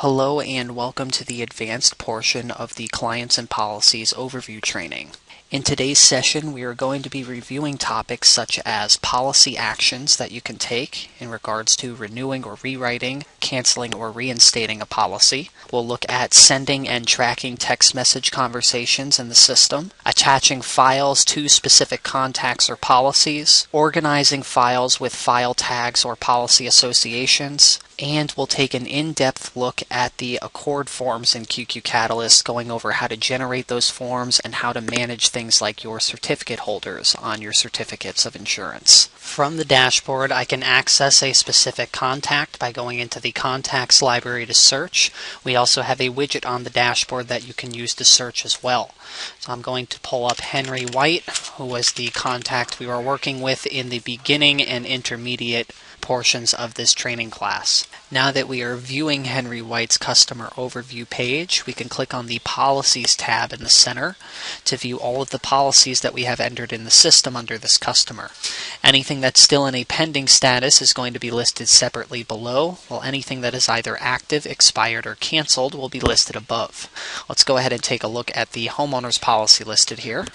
Hello and welcome to the advanced portion of the Clients and Policies Overview training. In today's session, we are going to be reviewing topics such as policy actions that you can take in regards to renewing or rewriting, canceling or reinstating a policy. We'll look at sending and tracking text message conversations in the system, attaching files to specific contacts or policies, organizing files with file tags or policy associations, and we'll take an in-depth look at the Acord forms in QQ Catalyst, going over how to generate those forms and how to manage things like your certificate holders on your certificates of insurance. From the dashboard, I can access a specific contact by going into the Contacts library to search. We also have a widget on the dashboard that you can use to search as well. So I'm going to pull up Henry White, who was the contact we were working with in the beginning and intermediate portions of this training class. Now that we are viewing Henry White's customer overview page, we can click on the Policies tab in the center to view all of the policies that we have entered in the system under this customer. Anything that's still in a pending status is going to be listed separately below, while anything that is either active, expired, or canceled will be listed above. Let's go ahead and take a look at the homeowner's policy listed here.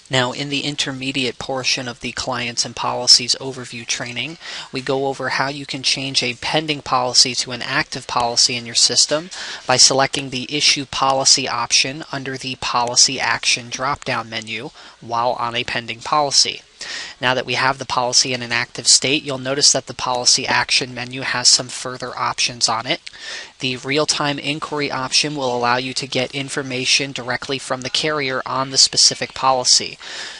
Now, in the intermediate portion of the Clients and Policies Overview training, we go over how you can change a pending policy to an active policy in your system by selecting the Issue Policy option under the Policy Action drop-down menu while on a pending policy. Now that we have the policy in an active state, you'll notice that the Policy Action menu has some further options on it. The Real-Time Inquiry option will allow you to get information directly from the carrier on the specific policy.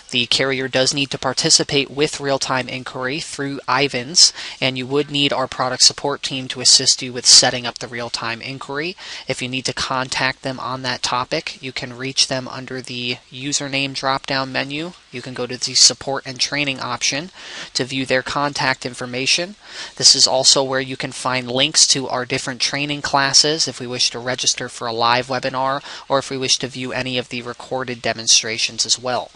The carrier does need to participate with real-time inquiry through IVANs, and you would need our product support team to assist you with setting up the real-time inquiry. If you need to contact them on that topic, you can reach them under the username drop-down menu. You can go to the support and training option to view their contact information. This is also where you can find links to our different training classes if we wish to register for a live webinar or if we wish to view any of the recorded demonstrations as well.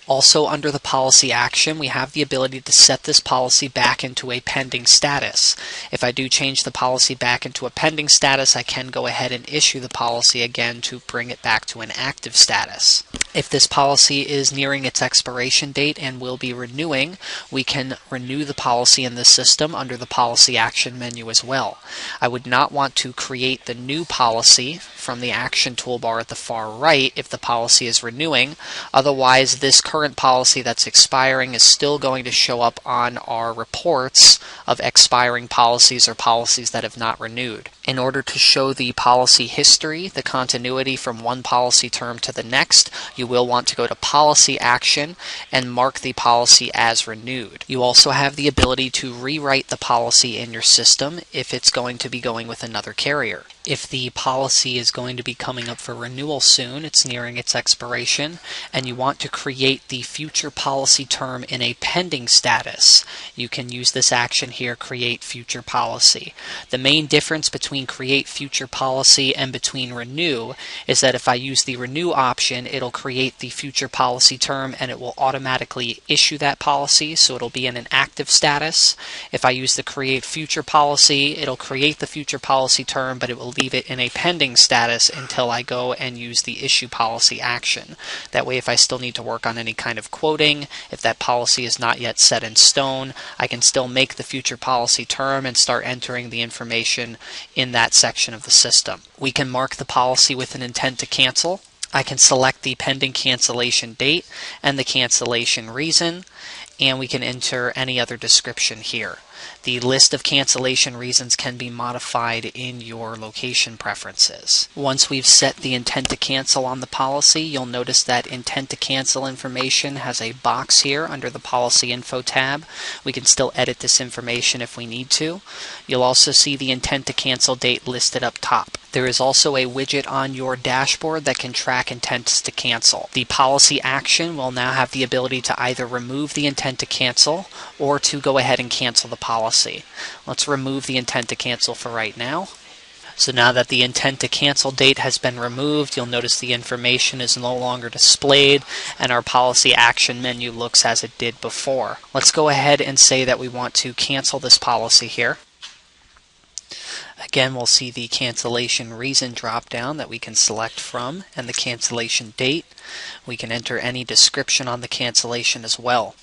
Also, under the policy action, we have the ability to set this policy back into a pending status. If I do change the policy back into a pending status, I can go ahead and issue the policy again to bring it back to an active status. If this policy is nearing its expiration date and will be renewing, we can renew the policy in the system under the policy action menu as well. I would not want to create the new policy from the action toolbar at the far right if the policy is renewing. Otherwise, this current policy that's expiring is still going to show up on our reports of expiring policies or policies that have not renewed. In order to show the policy history, the continuity from one policy term to the next, you will want to go to Policy Action and mark the policy as renewed. You also have the ability to rewrite the policy in your system if it's going to be going with another carrier. If the policy is going to be coming up for renewal soon, it's nearing its expiration, and you want to create the future policy term in a pending status, you can use this action here, Create Future Policy. The main difference between Create Future Policy and between Renew is that if I use the Renew option, it'll create the future policy term and it will automatically issue that policy, so it'll be in an active status. If I use the Create Future Policy, it'll create the future policy term, but it will leave it in a pending status until I go and use the Issue Policy action. That way, if I still need to work on any kind of quoting, if that policy is not yet set in stone, I can still make the future policy term and start entering the information in that section of the system. We can mark the policy with an intent to cancel. I can select the pending cancellation date and the cancellation reason, and we can enter any other description here. The list of cancellation reasons can be modified in your location preferences. Once we've set the intent to cancel on the policy, you'll notice that intent to cancel information has a box here under the Policy Info tab. We can still edit this information if we need to. You'll also see the intent to cancel date listed up top. There is also a widget on your dashboard that can track intents to cancel. The policy action will now have the ability to either remove the intent to cancel or to go ahead and cancel the policy. Let's remove the intent to cancel for right now. So now that the intent to cancel date has been removed, you'll notice the information is no longer displayed and our policy action menu looks as it did before. Let's go ahead and say that we want to cancel this policy here. Again, we'll see the cancellation reason drop-down that we can select from and the cancellation date. We can enter any description on the cancellation as well.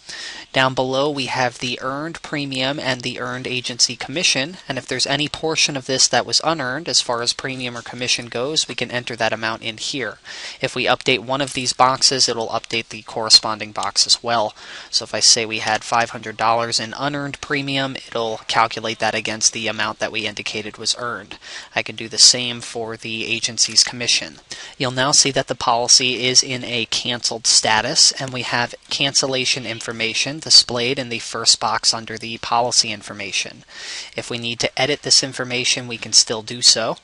Down below we have the earned premium and the earned agency commission, and if there's any portion of this that was unearned as far as premium or commission goes, we can enter that amount in here. If we update one of these boxes, it'll update the corresponding box as well. So if I say we had $500 in unearned premium, it'll calculate that against the amount that we indicated was earned. I can do the same for the agency's commission. You'll now see that the policy is in a canceled status, and we have cancellation information displayed in the first box under the policy information. If we need to edit this information, we can still do so.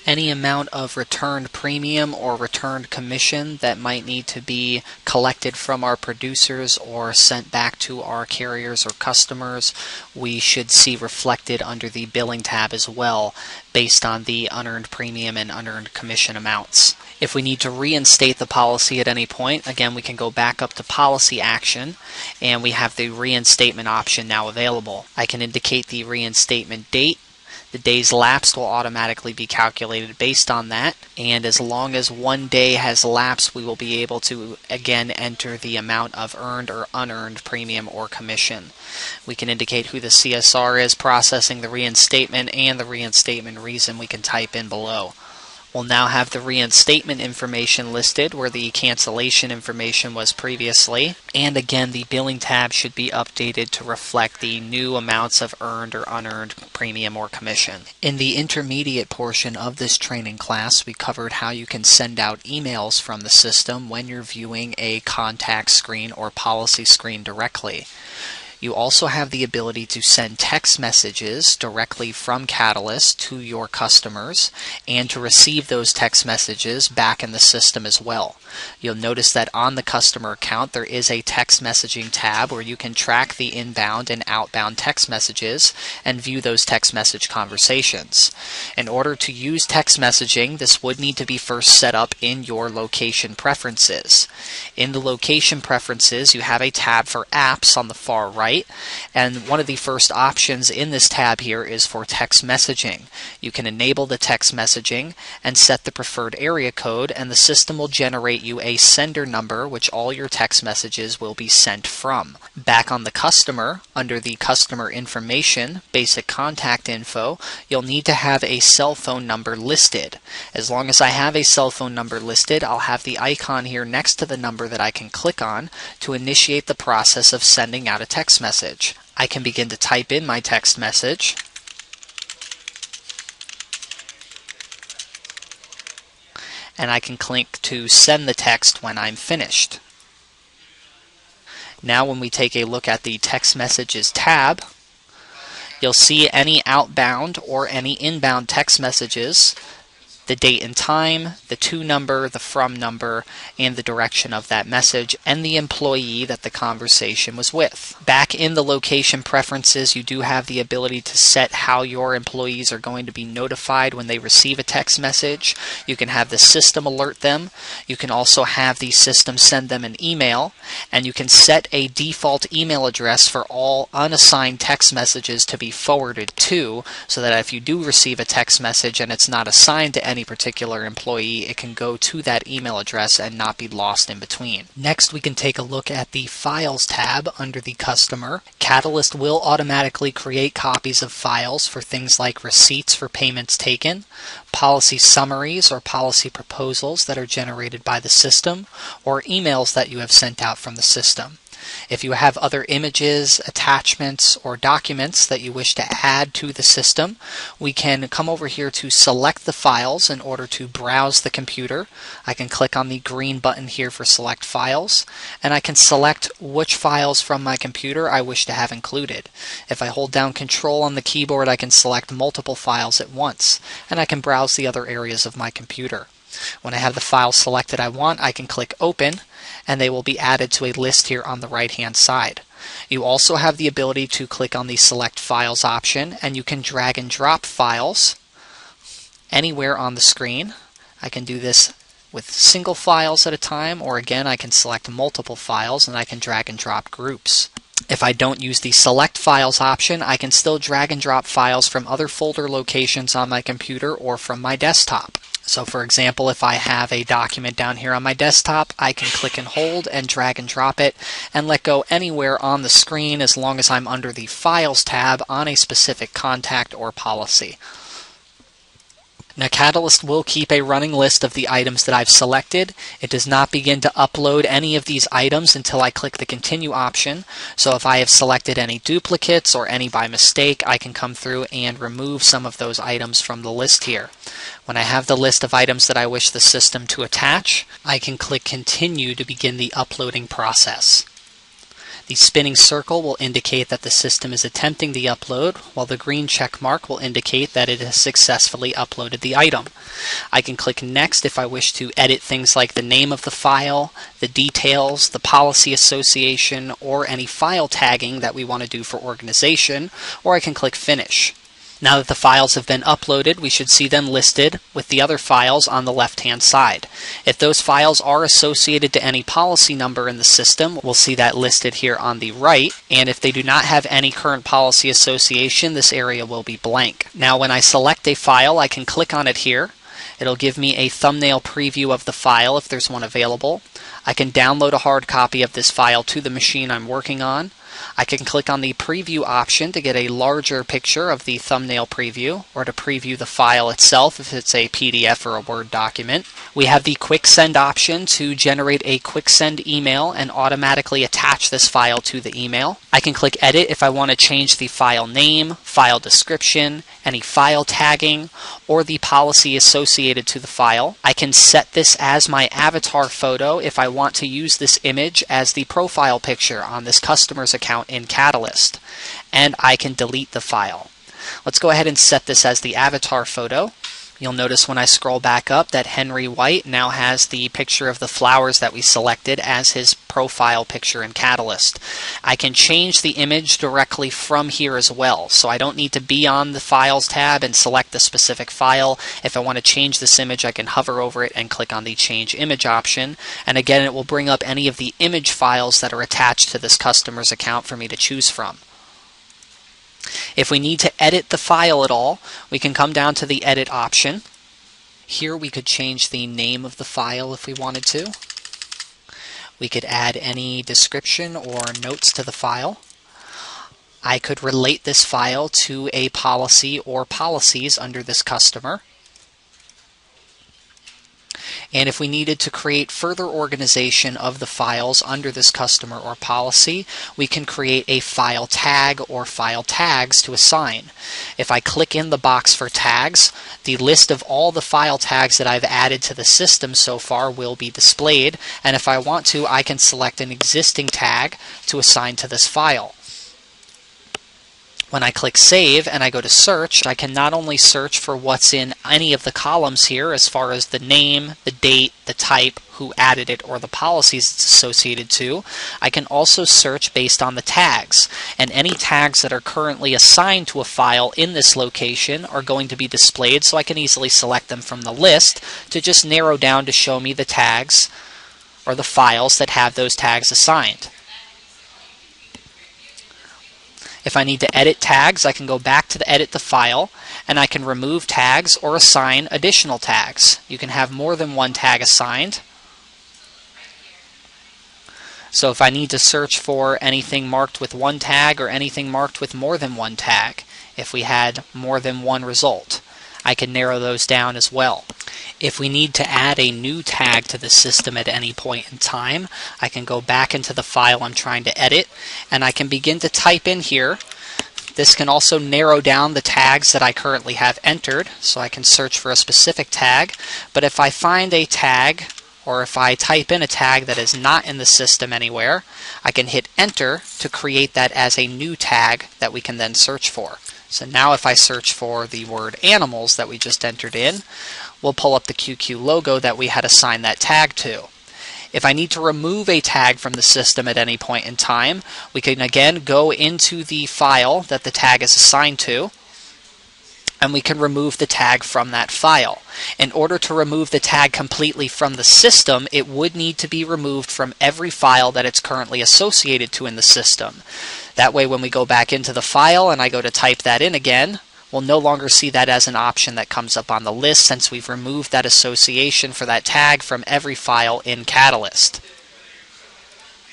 Any amount of returned premium or returned commission that might need to be collected from our producers or sent back to our carriers or customers, we should see reflected under the billing tab as well, based on the unearned premium and unearned commission amounts. If we need to reinstate the policy at any point, again, we can go back up to policy action, and we have the reinstatement option now available. I can indicate the reinstatement date. The days lapsed will automatically be calculated based on that, and as long as 1 day has lapsed, we will be able to again enter the amount of earned or unearned premium or commission. We can indicate who the CSR is processing the reinstatement and the reinstatement reason we can type in below. We'll now have the reinstatement information listed where the cancellation information was previously, and again the billing tab should be updated to reflect the new amounts of earned or unearned premium or commission. In the intermediate portion of this training class, we covered how you can send out emails from the system when you're viewing a contact screen or policy screen directly. You also have the ability to send text messages directly from Catalyst to your customers and to receive those text messages back in the system as well. You'll notice that on the customer account there is a text messaging tab where you can track the inbound and outbound text messages and view those text message conversations. In order to use text messaging, this would need to be first set up in your location preferences. In the location preferences, you have a tab for apps on the far right, and one of the first options in this tab here is for text messaging. You can enable the text messaging and set the preferred area code, and the system will generate you a sender number which all your text messages will be sent from. Back on the customer, under the customer information, basic contact info, you'll need to have a cell phone number listed. As long as I have a cell phone number listed, I'll have the icon here next to the number that I can click on to initiate the process of sending out a text message. I can begin to type in my text message, and I can click to send the text when I'm finished. Now when we take a look at the text messages tab, you'll see any outbound or any inbound text messages, the date and time, the to number, the from number, and the direction of that message, and the employee that the conversation was with. Back in the location preferences, you do have the ability to set how your employees are going to be notified when they receive a text message. You can have the system alert them. You can also have the system send them an email, and you can set a default email address for all unassigned text messages to be forwarded to, so that if you do receive a text message and it's not assigned to any particular employee, it can go to that email address and not be lost in between. Next, we can take a look at the Files tab under the customer. Catalyst will automatically create copies of files for things like receipts for payments taken, policy summaries or policy proposals that are generated by the system, or emails that you have sent out from the system. If you have other images, attachments, or documents that you wish to add to the system, we can come over here to select the files in order to browse the computer. I can click on the green button here for select files, and I can select which files from my computer I wish to have included. If I hold down Control on the keyboard, I can select multiple files at once, and I can browse the other areas of my computer. When I have the files selected I want, I can click Open, and they will be added to a list here on the right-hand side. You also have the ability to click on the Select Files option, and you can drag and drop files anywhere on the screen. I can do this with single files at a time, or again, I can select multiple files and I can drag and drop groups. If I don't use the Select Files option, I can still drag and drop files from other folder locations on my computer or from my desktop. So for example, if I have a document down here on my desktop, I can click and hold and drag and drop it and let go anywhere on the screen as long as I'm under the Files tab on a specific contact or policy. Now Catalyst will keep a running list of the items that I've selected. It does not begin to upload any of these items until I click the Continue option. So if I have selected any duplicates or any by mistake, I can come through and remove some of those items from the list here. When I have the list of items that I wish the system to attach, I can click Continue to begin the uploading process. The spinning circle will indicate that the system is attempting the upload, while the green check mark will indicate that it has successfully uploaded the item. I can click Next if I wish to edit things like the name of the file, the details, the policy association, or any file tagging that we want to do for organization, or I can click Finish. Now that the files have been uploaded, we should see them listed with the other files on the left-hand side. If those files are associated to any policy number in the system, we'll see that listed here on the right, and if they do not have any current policy association, this area will be blank. Now when I select a file, I can click on it here. It'll give me a thumbnail preview of the file if there's one available. I can download a hard copy of this file to the machine I'm working on. I can click on the preview option to get a larger picture of the thumbnail preview, or to preview the file itself if it's a PDF or a Word document. We have the quick send option to generate a quick send email and automatically attach this file to the email. I can click edit if I want to change the file name, file description, any file tagging, or the policy associated to the file. I can set this as my avatar photo if I want to use this image as the profile picture on this customer's account in Catalyst. And I can delete the file. Let's go ahead and set this as the avatar photo. You'll notice when I scroll back up that Henry White now has the picture of the flowers that we selected as his profile picture in Catalyst. I can change the image directly from here as well, so I don't need to be on the Files tab and select the specific file. If I want to change this image, I can hover over it and click on the Change Image option, and again it will bring up any of the image files that are attached to this customer's account for me to choose from. If we need to edit the file at all, we can come down to the Edit option. Here we could change the name of the file if we wanted to. We could add any description or notes to the file. I could relate this file to a policy or policies under this customer. And if we needed to create further organization of the files under this customer or policy, we can create a file tag or file tags to assign. If I click in the box for tags, the list of all the file tags that I've added to the system so far will be displayed, and if I want to, I can select an existing tag to assign to this file. When I click Save and I go to Search, I can not only search for what's in any of the columns here as far as the name, the date, the type, who added it, or the policies it's associated to. I can also search based on the tags, and any tags that are currently assigned to a file in this location are going to be displayed, so I can easily select them from the list to just narrow down to show me the tags or the files that have those tags assigned. If I need to edit tags, I can go back to the Edit the File, and I can remove tags or assign additional tags. You can have more than one tag assigned. So if I need to search for anything marked with one tag or anything marked with more than one tag, if we had more than one result, I can narrow those down as well. If we need to add a new tag to the system at any point in time, I can go back into the file I'm trying to edit, and I can begin to type in here. This can also narrow down the tags that I currently have entered, so I can search for a specific tag. But if I find a tag, or if I type in a tag that is not in the system anywhere, I can hit Enter to create that as a new tag that we can then search for. So now if I search for the word animals that we just entered in, we'll pull up the QQ logo that we had assigned that tag to. If I need to remove a tag from the system at any point in time, we can again go into the file that the tag is assigned to. and we can remove the tag from that file. In order to remove the tag completely from the system, it would need to be removed from every file that it's currently associated to in the system. That way, when we go back into the file and I go to type that in again, we'll no longer see that as an option that comes up on the list, since we've removed that association for that tag from every file in Catalyst.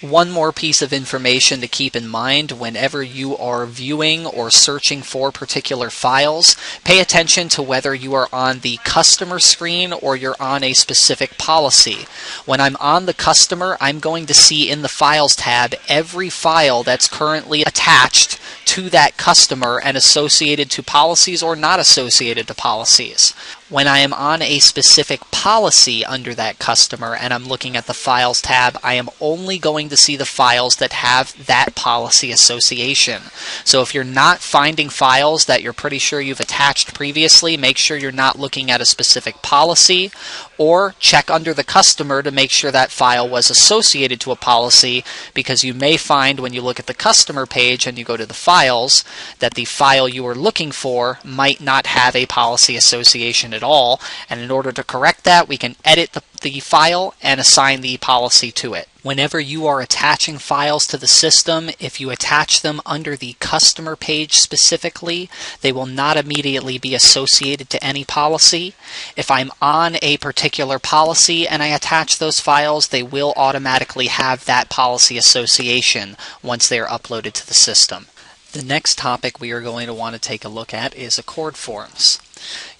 One more piece of information to keep in mind whenever you are viewing or searching for particular files, pay attention to whether you are on the customer screen or you're on a specific policy. When I'm on the customer, I'm going to see in the Files tab every file that's currently attached to that customer and associated to policies or not associated to policies. When I am on a specific policy under that customer and I'm looking at the Files tab, I am only going to see the files that have that policy association. So if you're not finding files that you're pretty sure you've attached previously, make sure you're not looking at a specific policy, or check under the customer to make sure that file was associated to a policy, because you may find when you look at the customer page and you go to the files that the file you are looking for might not have a policy association at all, and in order to correct that, we can edit the file and assign the policy to it. Whenever you are attaching files to the system, if you attach them under the customer page specifically, they will not immediately be associated to any policy. If I'm on a particular policy and I attach those files, they will automatically have that policy association once they are uploaded to the system. The next topic we are going to want to take a look at is Acord forms.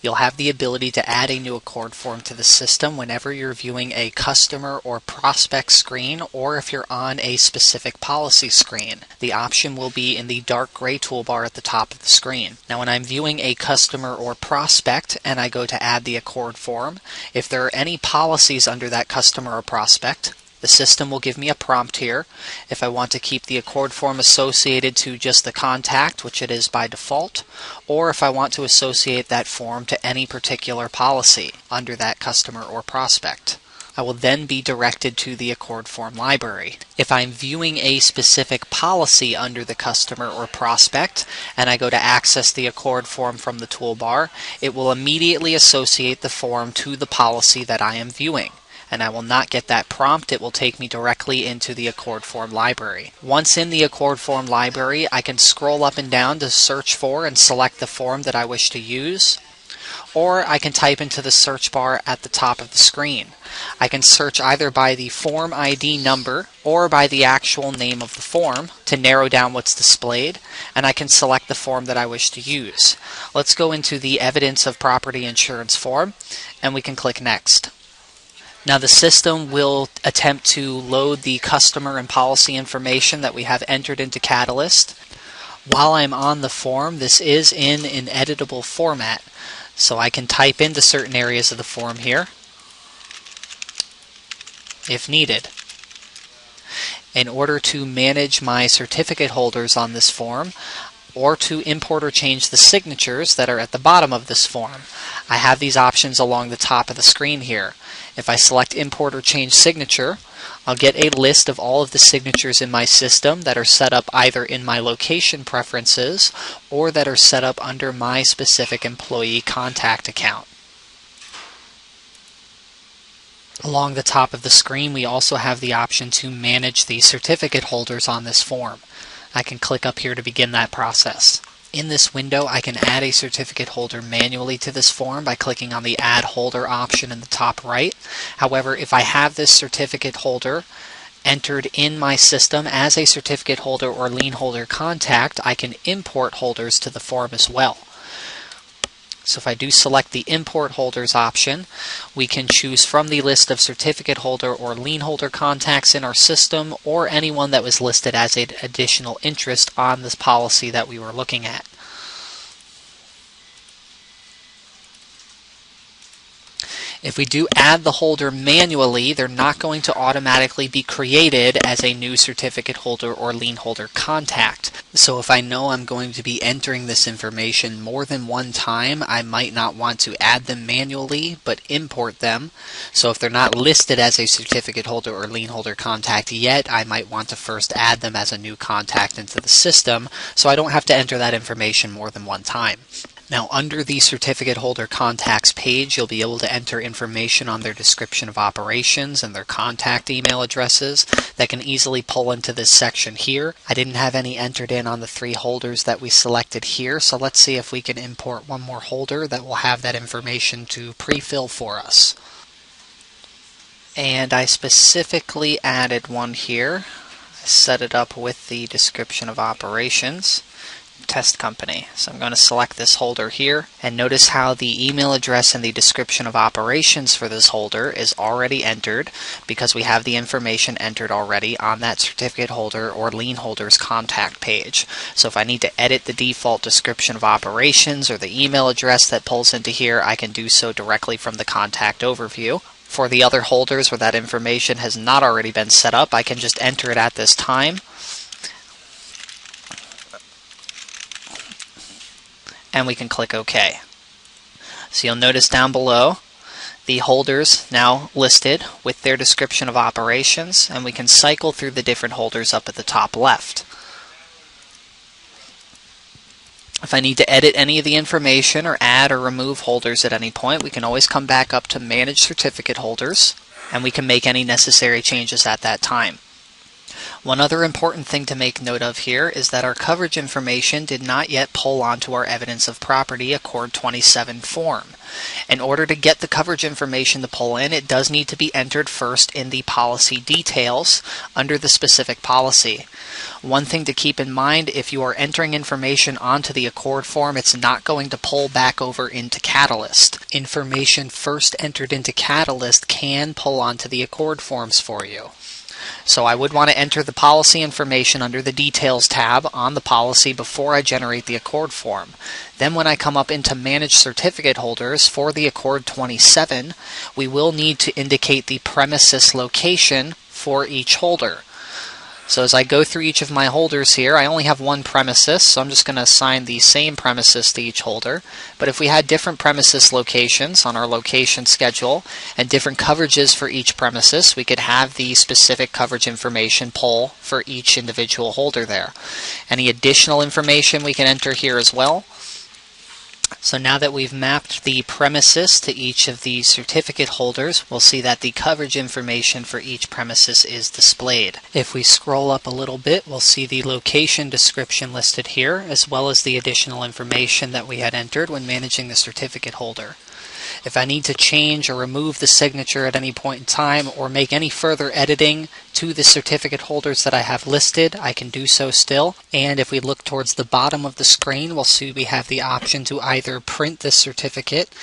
You'll have the ability to add a new Acord form to the system whenever you're viewing a customer or prospect screen, or if you're on a specific policy screen. The option will be in the dark gray toolbar at the top of the screen. Now, when I'm viewing a customer or prospect and I go to add the Acord form, if there are any policies under that customer or prospect, the system will give me a prompt here. If I want to keep the Acord form associated to just the contact, which it is by default, or if I want to associate that form to any particular policy under that customer or prospect. I will then be directed to the Acord form library. If I'm viewing a specific policy under the customer or prospect, and I go to access the Acord form from the toolbar, it will immediately associate the form to the policy that I am viewing, and I will not get that prompt. It will take me directly into the Acord form library. Once in the Acord form library, I can scroll up and down to search for and select the form that I wish to use, or I can type into the search bar at the top of the screen. I can search either by the form ID number or by the actual name of the form to narrow down what's displayed, and I can select the form that I wish to use. Let's go into the Evidence of Property Insurance form, and we can click Next. Now the system will attempt to load the customer and policy information that we have entered into Catalyst. While I'm on the form, this is in an editable format, so I can type into certain areas of the form here if needed. In order to manage my certificate holders on this form, or to import or change the signatures that are at the bottom of this form, I have these options along the top of the screen here. If I select Import or Change Signature, I'll get a list of all of the signatures in my system that are set up either in my location preferences or that are set up under my specific employee contact account. Along the top of the screen, we also have the option to manage the certificate holders on this form. I can click up here to begin that process. In this window, I can add a certificate holder manually to this form by clicking on the Add Holder option in the top right. However, if I have this certificate holder entered in my system as a certificate holder or lien holder contact, I can import holders to the form as well. So if I do select the Import Holders option, we can choose from the list of certificate holder or lien holder contacts in our system, or anyone that was listed as an additional interest on this policy that we were looking at. If we do add the holder manually, they're not going to automatically be created as a new certificate holder or lien holder contact. So if I know I'm going to be entering this information more than one time, I might not want to add them manually, but import them. So if they're not listed as a certificate holder or lien holder contact yet, I might want to first add them as a new contact into the system, so I don't have to enter that information more than one time. Now, under the certificate holder contacts page, you'll be able to enter information on their description of operations and their contact email addresses that can easily pull into this section here. I didn't have any entered in on the 3 holders that we selected here, so let's see if we can import one more holder that will have that information to pre-fill for us. And I specifically added one here. I set it up with the description of operations. Test company. So I'm going to select this holder here, and notice how the email address and the description of operations for this holder is already entered because we have the information entered already on that certificate holder or lien holder's contact page. So if I need to edit the default description of operations or the email address that pulls into here, I can do so directly from the contact overview. For the other holders where that information has not already been set up, I can just enter it at this time. And we can click OK. So you'll notice down below the holders now listed with their description of operations, and we can cycle through the different holders up at the top left. If I need to edit any of the information or add or remove holders at any point, we can always come back up to Manage Certificate Holders, and we can make any necessary changes at that time. One other important thing to make note of here is that our coverage information did not yet pull onto our Evidence of Property Accord 27 form. In order to get the coverage information to pull in, it does need to be entered first in the policy details under the specific policy. One thing to keep in mind, if you are entering information onto the Accord form, it's not going to pull back over into Catalyst. Information first entered into Catalyst can pull onto the Accord forms for you. So I would want to enter the policy information under the Details tab on the policy before I generate the Accord form. Then when I come up into Manage Certificate Holders for the Accord 27, we will need to indicate the premises location for each holder. So as I go through each of my holders here, I only have one premises, so I'm just going to assign the same premises to each holder. But if we had different premises locations on our location schedule and different coverages for each premises, we could have the specific coverage information pull for each individual holder there. Any additional information we can enter here as well. So now that we've mapped the premises to each of the certificate holders, we'll see that the coverage information for each premises is displayed. If we scroll up a little bit, we'll see the location description listed here, as well as the additional information that we had entered when managing the certificate holder. If I need to change or remove the signature at any point in time or make any further editing to the certificate holders that I have listed, I can do so still. And if we look towards the bottom of the screen, we'll see we have the option to either print this certificate,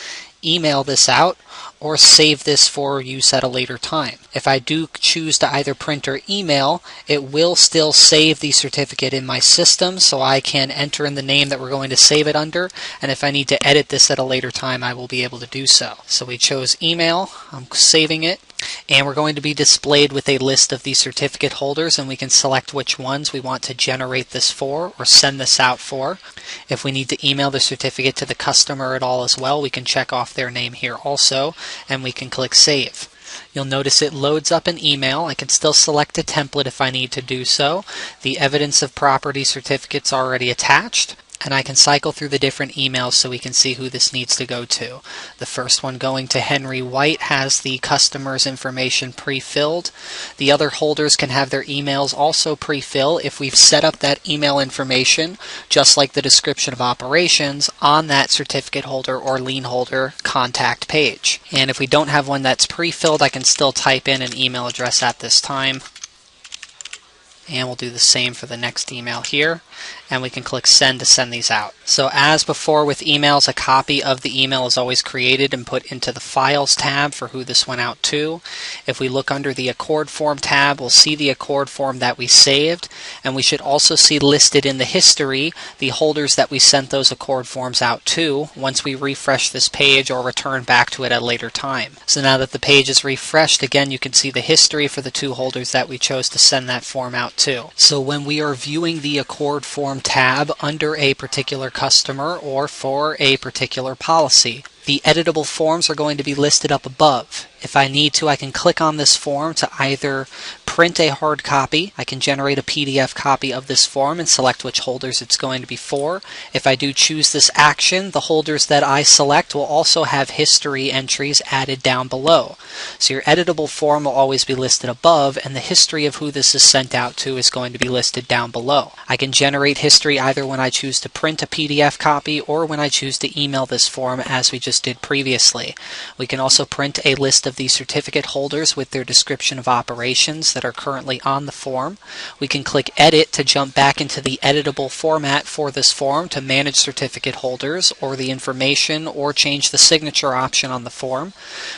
email this out, or save this for use at a later time. If I do choose to either print or email, it will still save the certificate in my system, so I can enter in the name that we're going to save it under, and if I need to edit this at a later time, I will be able to do so. So we chose email, I'm saving it, and we're going to be displayed with a list of the certificate holders, and we can select which ones we want to generate this for or send this out for. If we need to email the certificate to the customer at all as well, we can check off their name here also, and we can click Save. You'll notice it loads up an email. I can still select a template if I need to do so. The Evidence of Property certificate's already attached, and I can cycle through the different emails so we can see who this needs to go to. The first one going to Henry White has the customer's information pre-filled. The other holders can have their emails also pre-fill if we've set up that email information, just like the description of operations, on that certificate holder or lien holder contact page. And if we don't have one that's pre-filled, I can still type in an email address at this time. And we'll do the same for the next email here, and we can click Send to send these out. So as before with emails, a copy of the email is always created and put into the Files tab for who this went out to. If we look under the Accord form tab, we'll see the Accord form that we saved, and we should also see listed in the history the holders that we sent those Accord forms out to once we refresh this page or return back to it at a later time. So now that the page is refreshed, again you can see the history for the 2 holders that we chose to send that form out to. So when we are viewing the Accord form tab under a particular customer or for a particular policy, the editable forms are going to be listed up above. If I need to, I can click on this form to either print a hard copy, I can generate a PDF copy of this form and select which holders it's going to be for. If I do choose this action, the holders that I select will also have history entries added down below. So your editable form will always be listed above, and the history of who this is sent out to is going to be listed down below. I can generate history either when I choose to print a PDF copy or when I choose to email this form, as we just did previously. We can also print a list of the certificate holders with their description of operations that are currently on the form. We can click Edit to jump back into the editable format for this form to manage certificate holders or the information, or change the signature option on the form.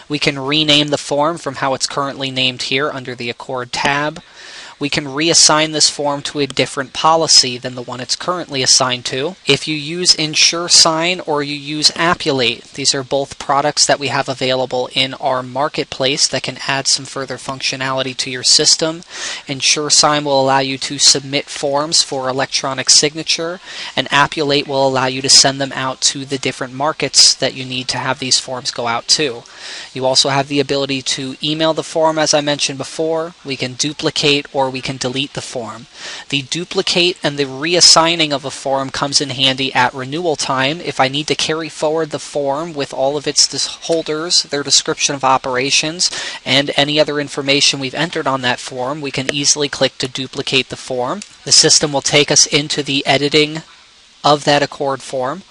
We can rename the form from how it's currently named here under the Acord tab. We can reassign this form to a different policy than the one it's currently assigned to. If you use InsureSign or you use Appulate, these are both products that we have available in our marketplace that can add some further functionality to your system. InsureSign will allow you to submit forms for electronic signature, and Appulate will allow you to send them out to the different markets that you need to have these forms go out to. You also have the ability to email the form, as I mentioned before. We can duplicate or we can delete the form. The duplicate and the reassigning of a form comes in handy at renewal time. If I need to carry forward the form with all of its holders, their description of operations, and any other information we've entered on that form, we can easily click to duplicate the form. The system will take us into the editing of that Acord form.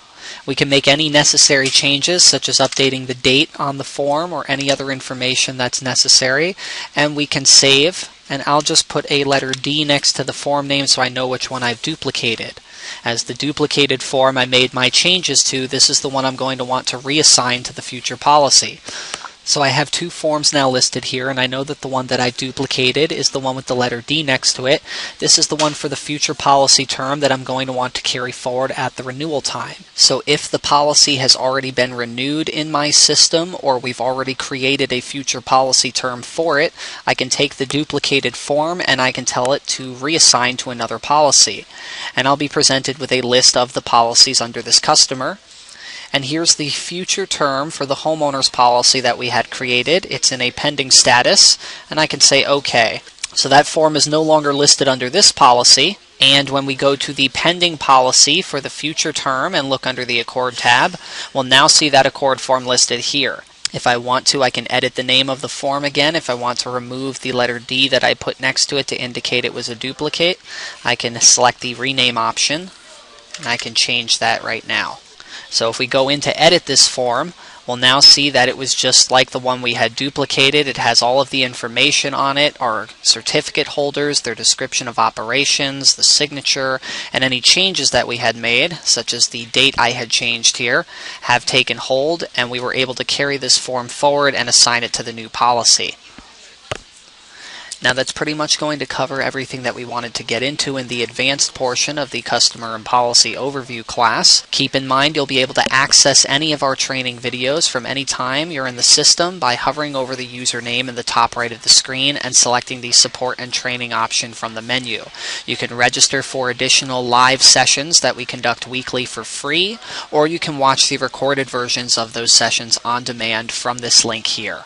We can make any necessary changes, such as updating the date on the form or any other information that's necessary, and we can save. And I'll just put a letter D next to the form name so I know which one I've duplicated. As the duplicated form I made my changes to, this is the one I'm going to want to reassign to the future policy. So I have two forms now listed here, and I know that the one that I duplicated is the one with the letter D next to it. This is the one for the future policy term that I'm going to want to carry forward at the renewal time. So if the policy has already been renewed in my system, or we've already created a future policy term for it, I can take the duplicated form and I can tell it to reassign to another policy. And I'll be presented with a list of the policies under this customer. And here's the future term for the homeowner's policy that we had created. It's in a pending status, and I can say OK. So that form is no longer listed under this policy. And when we go to the pending policy for the future term and look under the Acord tab, we'll now see that Acord form listed here. If I want to, I can edit the name of the form again. If I want to remove the letter D that I put next to it to indicate it was a duplicate, I can select the rename option, and I can change that right now. So if we go in to edit this form, we'll now see that it was just like the one we had duplicated. It has all of the information on it, our certificate holders, their description of operations, the signature, and any changes that we had made, such as the date I had changed here, have taken hold, and we were able to carry this form forward and assign it to the new policy. Now that's pretty much going to cover everything that we wanted to get into in the advanced portion of the Customer and Policy Overview class. Keep in mind you'll be able to access any of our training videos from any time you're in the system by hovering over the username in the top right of the screen and selecting the Support and Training option from the menu. You can register for additional live sessions that we conduct weekly for free, or you can watch the recorded versions of those sessions on demand from this link here.